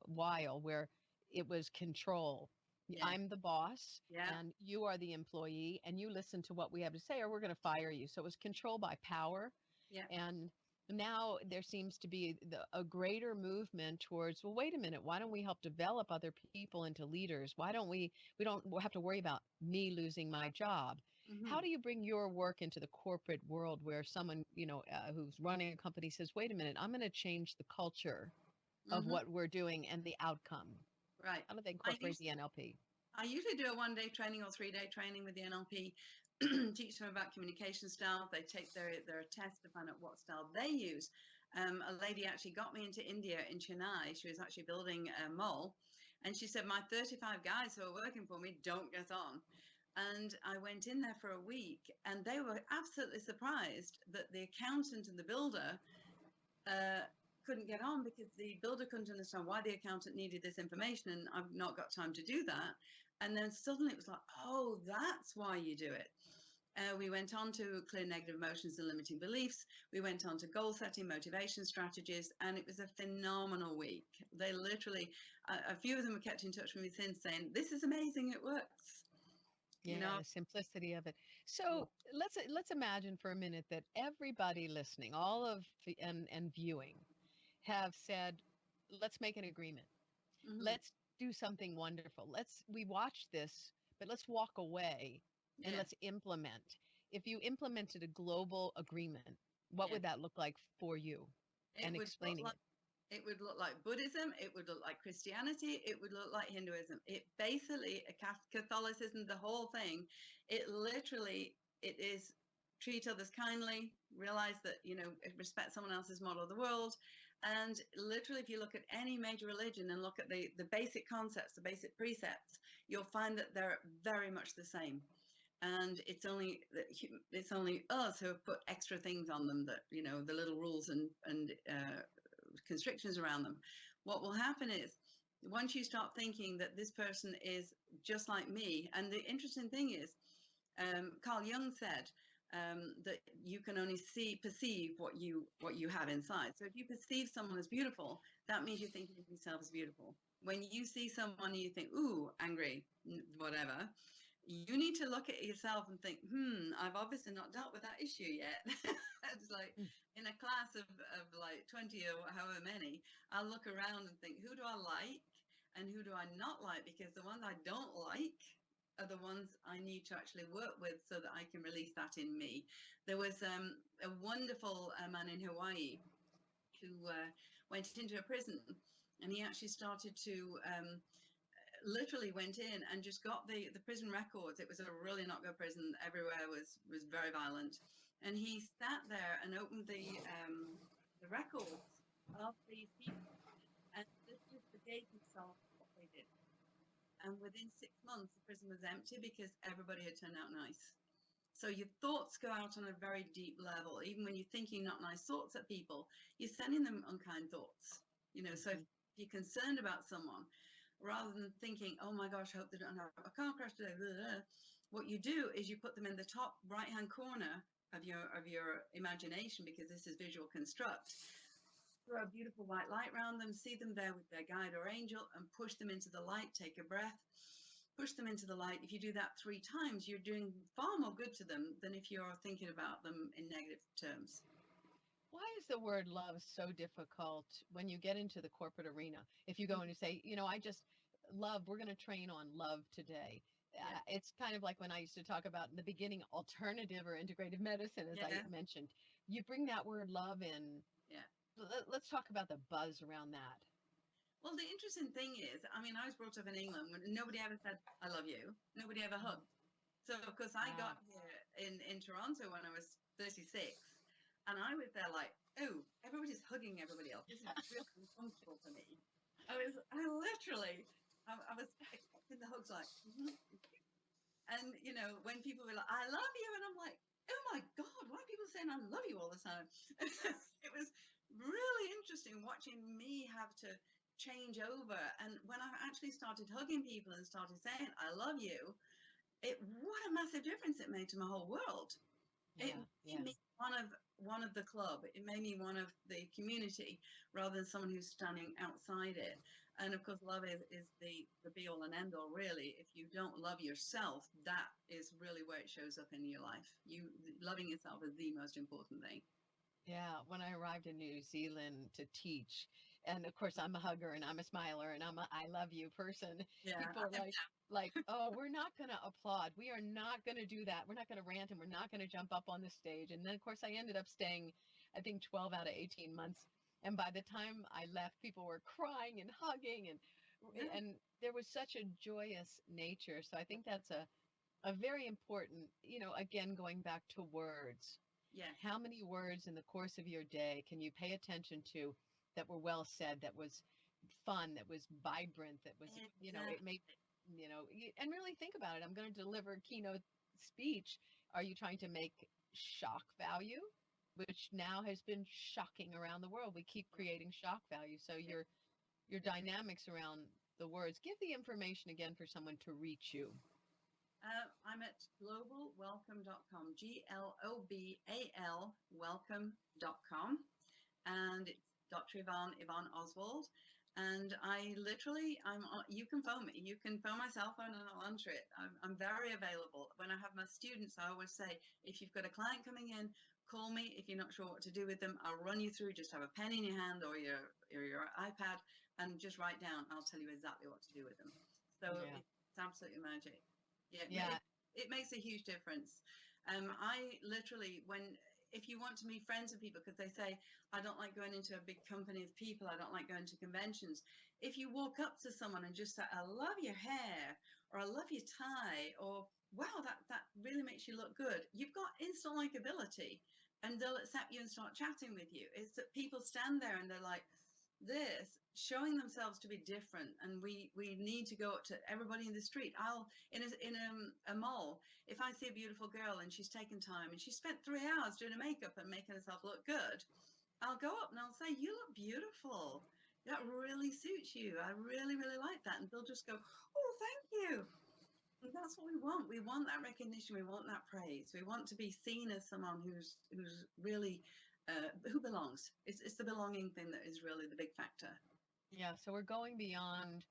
while where it was control. Yeah. I'm the boss, and you are the employee, and you listen to what we have to say or we're going to fire you. So it was control by power. Yeah. And now there seems to be a greater movement towards, well, wait a minute, why don't we help develop other people into leaders? Why don't we don't have to worry about me losing my job? How Hmm. do you bring your work into the corporate world where someone, who's running a company says, wait a minute, I'm going to change the culture of Hmm. what we're doing and the outcome? Right. How do they I incorporate used the NLP? I usually do a 1-day training or 3-day training with the NLP, teach them about communication style. They take their test to find out what style they use. A lady actually got me into India in Chennai. She was actually building a mall. And she said, my 35 guys who are working for me don't get on. And I went in there for a week and they were absolutely surprised that the accountant and the builder uh, couldn't get on because the builder couldn't understand why the accountant needed this information, and I've not got time to do that. And then suddenly it was like, oh, that's why you do it. We went on to clear negative emotions and limiting beliefs. We went on to goal setting, motivation strategies, and it was a phenomenal week. They literally, a few of them have kept in touch with me since saying, this is amazing, it works. You Yeah, know, the simplicity of it. yeah. So let's imagine for a minute that everybody listening, all of and viewing, have said, let's make an agreement. Hmm. Let's do something wonderful. We watch this, but let's walk away and Yeah, let's implement. If you implemented a global agreement, what yeah. would that look like for you? It And would look explaining like it. It would look like Buddhism. It would look like Christianity. It would look like Hinduism. It basically, Catholicism, the whole thing, it literally, it is treat others kindly, realize that, respect someone else's model of the world. And literally, if you look at any major religion and look at the basic concepts, the basic precepts, you'll find that they're very much the same. And it's only us who have put extra things on them, that, the little rules and constrictions around them. What will happen is, once you start thinking that this person is just like me, and the interesting thing is, Carl Jung said that you can only perceive what you have inside. So if you perceive someone as beautiful, that means you're thinking of yourself as beautiful. When you see someone and you think, ooh, angry, whatever, you need to look at yourself and think, I've obviously not dealt with that issue yet. It's like Mm. in a class of like 20 or however many, I'll look around and think, who do I like and who do I not like? Because the ones I don't like are the ones I need to actually work with so that I can release that in me. There was a wonderful man in Hawaii who went into a prison, and he actually started to literally went in and just got the prison records. It was a really not good prison. Everywhere was very violent, and he sat there and opened the records of these people, and literally forgave himself for what they did. And within 6 months, the prison was empty because everybody had turned out nice. So your thoughts go out on a very deep level. Even when you're thinking not nice thoughts at people, you're sending them unkind thoughts. So if Mhm. you're concerned about someone, rather than thinking, oh my gosh, I hope they don't have a car crash today, blah, blah, blah, what you do is you put them in the top right-hand corner of your imagination, because this is visual construct. Throw a beautiful white light around them, see them there with their guide or angel, and push them into the light. Take a breath, push them into the light. If you do that 3 times, you're doing far more good to them than if you're thinking about them in negative terms. Why is the word love so difficult when you get into the corporate arena? If you go and you say, I just love, we're going to train on love today. Yeah, It's kind of like when I used to talk about in the beginning alternative or integrative medicine, as I yeah, mentioned. You bring that word love in. yeah. Let's talk about the buzz around that. Well, the interesting thing is, I mean, I was brought up in England when nobody ever said, I love you. Nobody ever Mhm. hugged. So, of course, I Ah, got here in Toronto when I was 36, and I was there like, oh, everybody's hugging everybody else. This is really uncomfortable for me. I literally, I was expecting the hugs like, and when people were like, I love you, and I'm like, oh my God, why are people saying I love you all the time? It was really interesting watching me have to change over. And when I actually started hugging people and started saying I love you, what a massive difference it made to my whole world. It yeah, made yeah. me one of the club. It made me one of the community rather than someone who's standing outside it. And of course, love is the be all and end all, really. If you don't love yourself, that is really where it shows up in your life. Loving yourself is the most important thing. Yeah, when I arrived in New Zealand to teach, And of course, I'm a hugger and I'm a smiler and I'm a I love you person. Yeah. People are like, oh, we're not going to applaud. We are not going to do that. We're not going to rant and we're not going to jump up on the stage. And then, of course, I ended up staying, I think, 12 out of 18 months. And by the time I left, people were crying and hugging, and there was such a joyous nature. So I think that's a very important, again, going back to words. Yeah. How many words in the course of your day can you pay attention to that were well said, that was fun, that was vibrant, that was, it made, and really think about it. I'm going to deliver a keynote speech. Are you trying to make shock value, which now has been shocking around the world? We keep creating shock value. So your dynamics around the words, give the information again for someone to reach you. I'm at globalwelcome.com, GLOBAL welcome.com. And it's Dr. Yvonne Oswald. And you can phone me. You can phone my cell phone and I'll answer it. I'm very available. When I have my students, I always say, if you've got a client coming in, call me. If you're not sure what to do with them, I'll run you through. Just have a pen in your hand or your iPad and just write down. I'll tell you exactly what to do with them. So It's absolutely magic. Yeah. It makes a huge difference. I literally, if you want to meet friends with people, because they say, I don't like going into a big company of people, I don't like going to conventions. If you walk up to someone and just say, I love your hair, or I love your tie, or wow, that really makes you look good, you've got instant likability, and they'll accept you and start chatting with you. It's that people stand there and they're like, this, showing themselves to be different, and we need to go up to everybody in the street. In a mall, if I see a beautiful girl and she's taken time and she spent 3 hours doing her makeup and making herself look good, I'll go up and I'll say, you look beautiful, that really suits you, I really like that. And they'll just go, oh, thank you. And that's what we want that recognition, we want that praise, we want to be seen as someone who's really who belongs. It's the belonging thing that is really the big factor. Yeah, so we're going beyond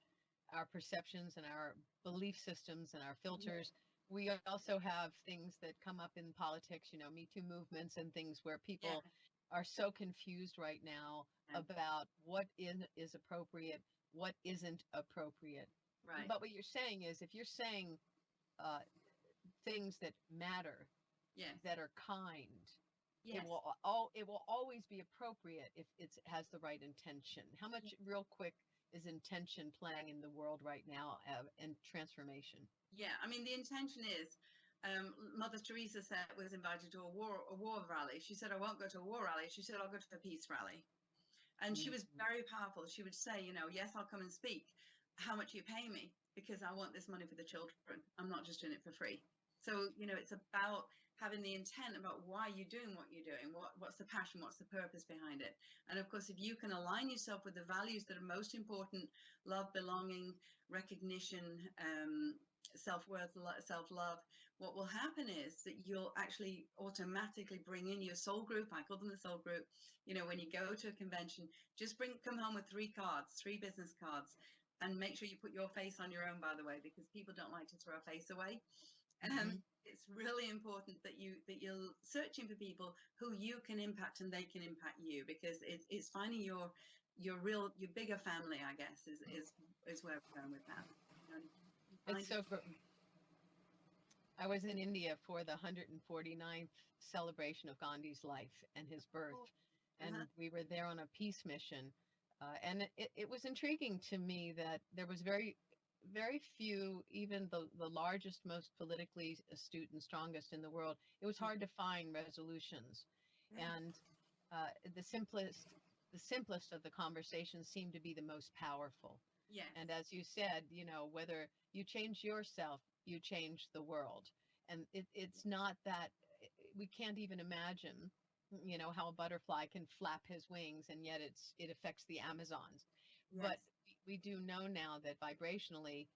our perceptions and our belief systems and our filters. We also have things that come up in politics, Me Too movements and things where people are so confused right now about what is appropriate, what isn't appropriate. Right. But what you're saying is, if you're saying things that matter, that are kind, it will always be appropriate if it has the right intention. How much, real quick, is intention playing in the world right now and transformation? Yeah, I mean, the intention is, Mother Teresa was invited to a war rally. She said, I won't go to a war rally. She said, I'll go to a peace rally. And she was very powerful. She would say, yes, I'll come and speak. How much you pay me? Because I want this money for the children. I'm not just doing it for free. So, it's about having the intent about why you're doing what you're doing. What's the passion? What's the purpose behind it? And of course, if you can align yourself with the values that are most important, love, belonging, recognition, self-worth, self-love, what will happen is that you'll actually automatically bring in your soul group. I call them the soul group. When you go to a convention, just come home with 3 business cards, and make sure you put your face on your own, by the way, because people don't like to throw a face away. It's really important that you're searching for people who you can impact and they can impact you, because it's finding your bigger family, I guess, is where we're going with that. It's so good. I was in India for the 149th celebration of Gandhi's life and his birth, and we were there on a peace mission, and it was intriguing to me that there was very few, even the largest, most politically astute and strongest in the world, it was hard to find resolutions. And the simplest of the conversations seemed to be the most powerful. Yeah. And as you said, whether you change yourself, you change the world. And it's not that we can't even imagine, how a butterfly can flap his wings, and yet it affects the Amazons. Yes. But we do know now that vibrationally,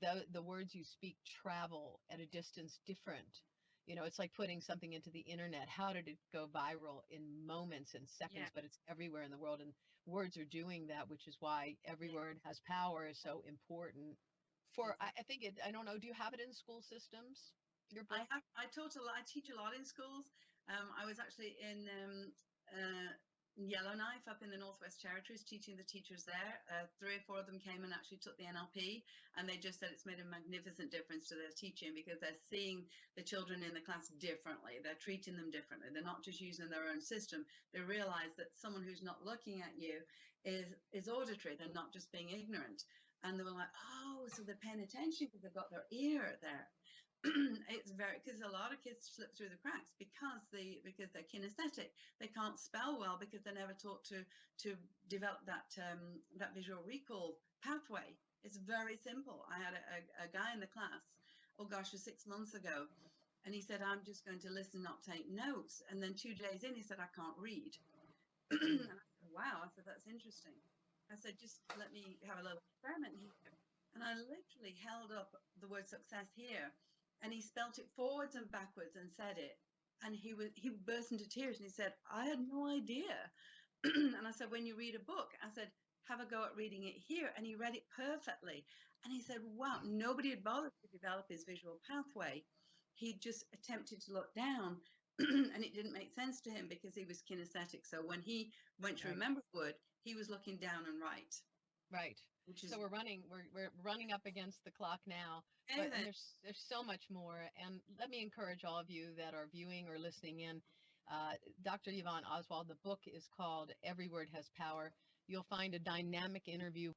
the words you speak travel at a distance different. It's like putting something into the internet. How did it go viral in moments and seconds? But it's everywhere in the world, and words are doing that, which is why every word has power is so important. I think I don't know. Do you have it in school systems? I teach a lot in schools. I was actually in Yellowknife up in the Northwest Territories, teaching the teachers there. 3 or 4 of them came and actually took the NLP, and they just said it's made a magnificent difference to their teaching because they're seeing the children in the class differently. They're treating them differently. They're not just using their own system. They realize that someone who's not looking at you is auditory. They're not just being ignorant. And they were like, oh, so they're paying attention because they've got their ear there. It's very, because a lot of kids slip through the cracks because they're kinesthetic. They can't spell well because they're never taught to develop that visual recall pathway. It's very simple. I had a guy in the class, oh gosh, 6 months ago, and he said, I'm just going to listen, not take notes. And then 2 days in, he said, I can't read. And I said, wow. I said, that's interesting. I said, just let me have a little experiment here. And I literally held up the word success here, and he spelt it forwards and backwards and said it. And he burst into tears and he said, I had no idea. And I said, when you read a book, I said, have a go at reading it here. And he read it perfectly. And he said, wow, nobody had bothered to develop his visual pathway. He just attempted to look down and it didn't make sense to him because he was kinesthetic. So when he went to remember a word, he was looking down and right. Right. Which is, so we're running up against the clock now, but and there's so much more. And let me encourage all of you that are viewing or listening in. Dr. Yvonne Oswald, the book is called Every Word Has Power. You'll find a dynamic interview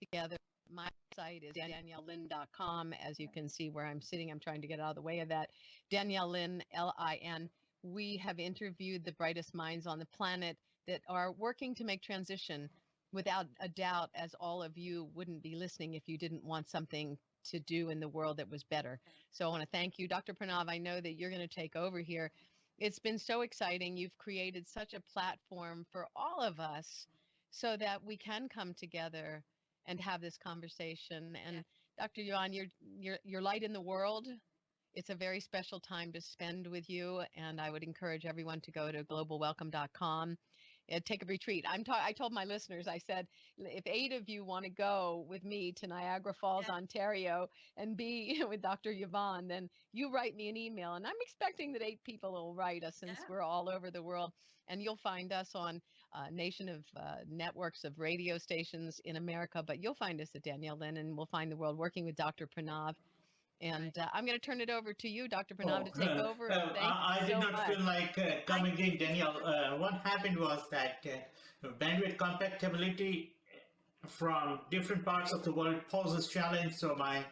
together. My site is daniellelin.com. As you can see where I'm sitting, I'm trying to get out of the way of that. Danielle Lin, Lin. We have interviewed the brightest minds on the planet that are working to make transition. Without a doubt, as all of you wouldn't be listening if you didn't want something to do in the world that was better. So I want to thank you, Dr. Pranav. I know that you're going to take over here. It's been so exciting. You've created such a platform for all of us so that we can come together and have this conversation. And Dr. Yuan, you're light in the world. It's a very special time to spend with you. And I would encourage everyone to go to globalwelcome.com. Take a retreat. I told my listeners, I said, if 8 of you want to go with me to Niagara Falls, Ontario, and be with Dr. Yvonne, then you write me an email. And I'm expecting that 8 people will write us since we're all over the world. And you'll find us on a nation of networks of radio stations in America. But you'll find us at Danielle Lin, and we'll find the world working with Dr. Pranav. And I'm going to turn it over to you, Dr. Pranav, to take over. I did not feel like coming in, Danielle. What happened was that bandwidth compatibility from different parts of the world poses challenge. So my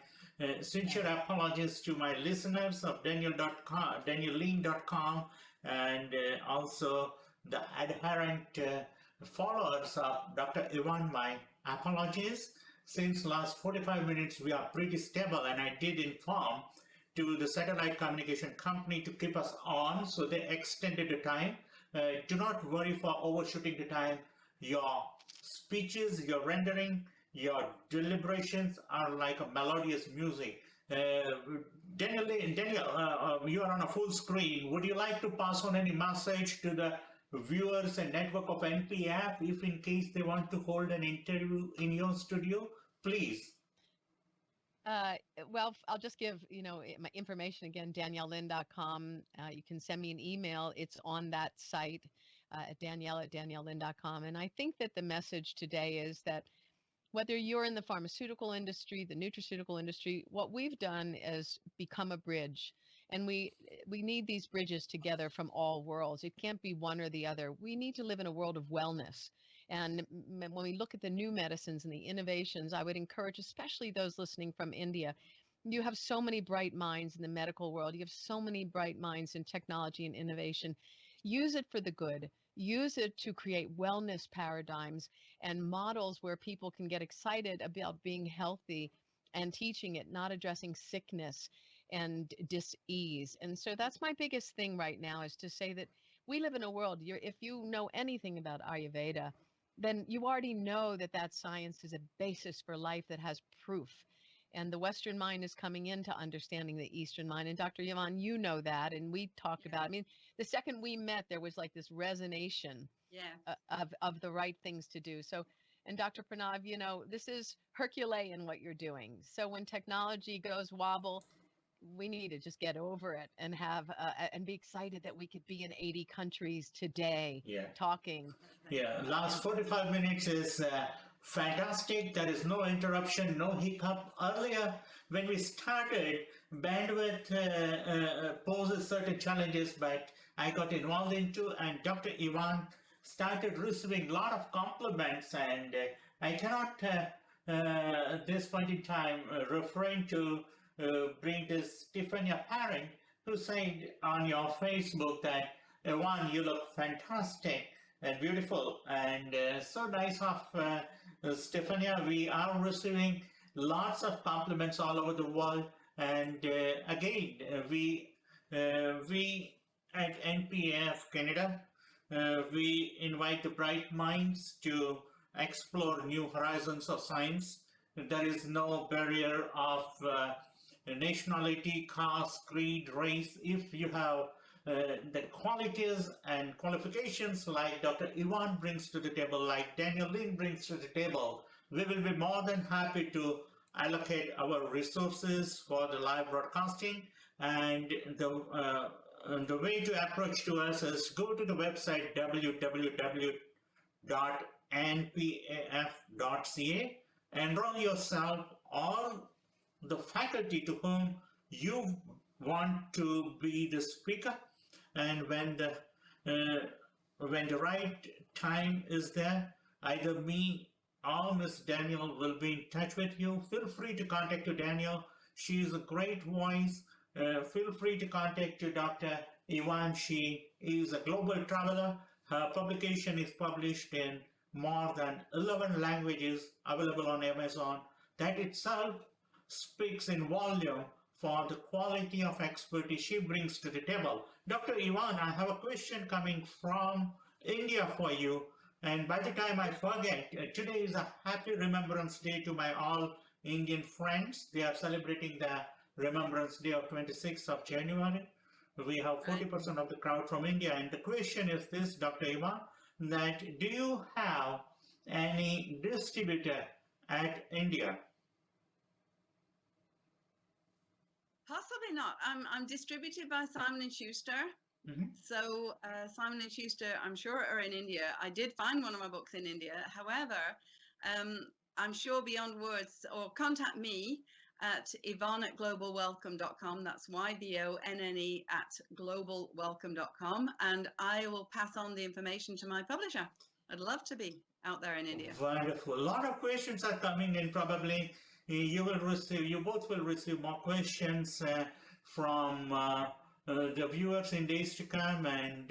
sincere apologies to my listeners of daniellelin.com and also the adherent followers of Dr. Yvonne. My apologies. Since last 45 minutes, we are pretty stable, and I did inform to the satellite communication company to keep us on, so they extended the time. Do not worry for overshooting the time. Your speeches, your rendering, your deliberations are like a melodious music. Danielle, you are on a full screen. Would you like to pass on any message to the viewers and network of NPAF if in case they want to hold an interview in your studio, please? Well, I'll just give my information again, daniellelin.com. You can send me an email. It's on that site at daniellelin.com. And I think that the message today is that whether you're in the pharmaceutical industry, the nutraceutical industry, what we've done is become a bridge. And we need these bridges together from all worlds. It can't be one or the other. We need to live in a world of wellness. And when we look at the new medicines and the innovations, I would encourage, especially those listening from India, you have so many bright minds in the medical world. You have so many bright minds in technology and innovation. Use it for the good. Use it to create wellness paradigms and models where people can get excited about being healthy and teaching it, not addressing sickness and dis-ease. And so that's my biggest thing right now, is to say that we live in a world, if you know anything about Ayurveda, then you already know that that science is a basis for life that has proof. And the Western mind is coming into understanding the Eastern mind. And Dr. Yvonne, you know that, and we talked about, I mean, the second we met, there was like this resonation of the right things to do. So, and Dr. Pranav, this is Herculean what you're doing. So when technology goes wobble, we need to just get over it and have and be excited that we could be in 80 countries today Yeah. talking. Yeah, last 45 minutes is fantastic. There is no interruption, no hiccup. Earlier, when we started, bandwidth poses certain challenges, but I got involved into, and Dr. Ivan started receiving a lot of compliments, and I cannot, at this point in time, refrain to bring this Stefania parent who said on your Facebook that, Ivan, you look fantastic and beautiful, and so nice of Stefania. We are receiving lots of compliments all over the world, and again, we at NPAF Canada, we invite the bright minds to explore new horizons of science. There is no barrier of nationality, caste, creed, race. If you have the qualities and qualifications like Dr. Ivan brings to the table, like Daniel Lin brings to the table, we will be more than happy to allocate our resources for the live broadcasting. And the way to approach to us is go to the website www.npaf.ca, enroll yourself, or the faculty to whom you want to be the speaker, and when the right time is there, either me or Miss Daniel will be in touch with you. Feel free to contact Daniel. She is a great voice. Feel free to contact Dr. Ivan. She is a global traveler. Her publication is published in more than 11 languages, available on Amazon. That itself speaks in volume for the quality of expertise she brings to the table. Dr. Ivan, I have a question coming from India for you. And by the time I forget, today is a happy Remembrance Day to my all Indian friends. They are celebrating the Remembrance Day of 26th of January. We have 40% of the crowd from India. And the question is this, Dr. Ivan, that do you have any distributor at India? Possibly not. I'm distributed by Simon & Schuster. Mm-hmm. So Simon & Schuster, I'm sure, are in India. I did find one of my books in India. However, I'm sure beyond words, or contact me at yvonne@globalwelcome.com. That's YVONNE at globalwelcome.com. And I will pass on the information to my publisher. I'd love to be out there in India. Wonderful. A lot of questions are coming in. Probably you both will receive more questions from the viewers in days to come, and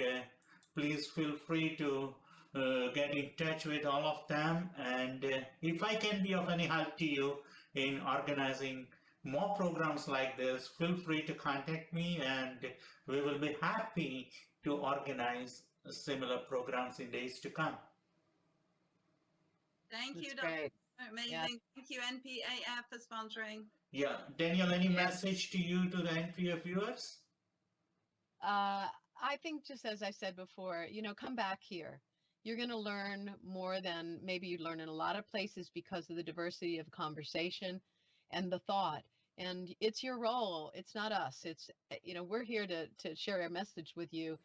please feel free to get in touch with all of them. And if I can be of any help to you in organizing more programs like this, feel free to contact me, and we will be happy to organize similar programs in days to come. Thank you, That's Dr. great. Amazing. Yeah. Thank you, NPAF, for sponsoring. Yeah, Daniel, any Yeah. message to you, to the NPF viewers? I think, just as I said before, come back here. You're going to learn more than maybe you'd learn in a lot of places because of the diversity of conversation and the thought. And it's your role. It's not us. It's, we're here to share our message with you.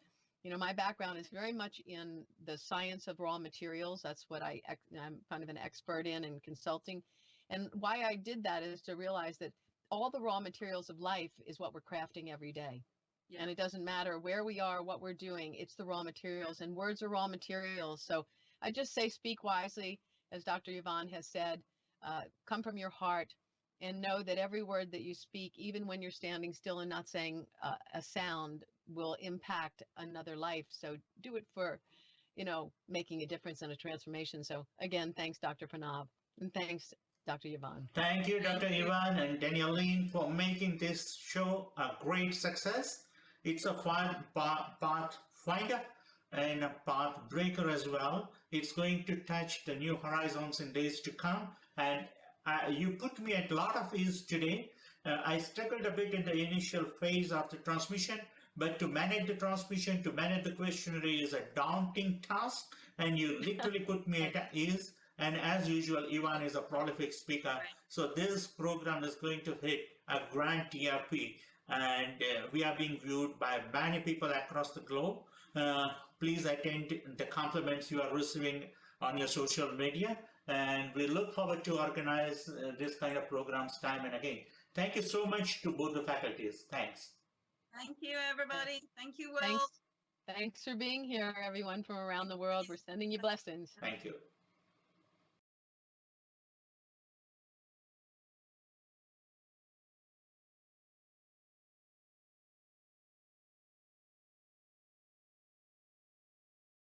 My background is very much in the science of raw materials. That's what I'm kind of an expert in consulting. And why I did that is to realize that all the raw materials of life is what we're crafting every day. Yeah. And it doesn't matter where we are, what we're doing, it's the raw materials, and words are raw materials. So I just say, speak wisely, as Dr. Yvonne has said, come from your heart, and know that every word that you speak, even when you're standing still and not saying a sound, will impact another life. So do it for, making a difference and a transformation. So again, thanks, Dr. Pranav, and thanks, Dr. Yvonne. Thank you, Dr. Ivan and Daniel Lin, for making this show a great success. It's a path finder and a path breaker as well. It's going to touch the new horizons in days to come. And you put me at a lot of ease today. I struggled a bit in the initial phase of the transmission, but to manage the transmission, to manage the questionnaire is a daunting task, and you literally put me at ease. And as usual, Ivan is a prolific speaker. So this program is going to hit a grand TRP. and we are being viewed by many people across the globe. Please attend the compliments you are receiving on your social media, and we look forward to organize this kind of programs time and again. Thank you so much to both the faculties. Thanks. Thank you, everybody. Thank you, Will. Thanks for being here, everyone from around the world. We're sending you blessings. Thank you.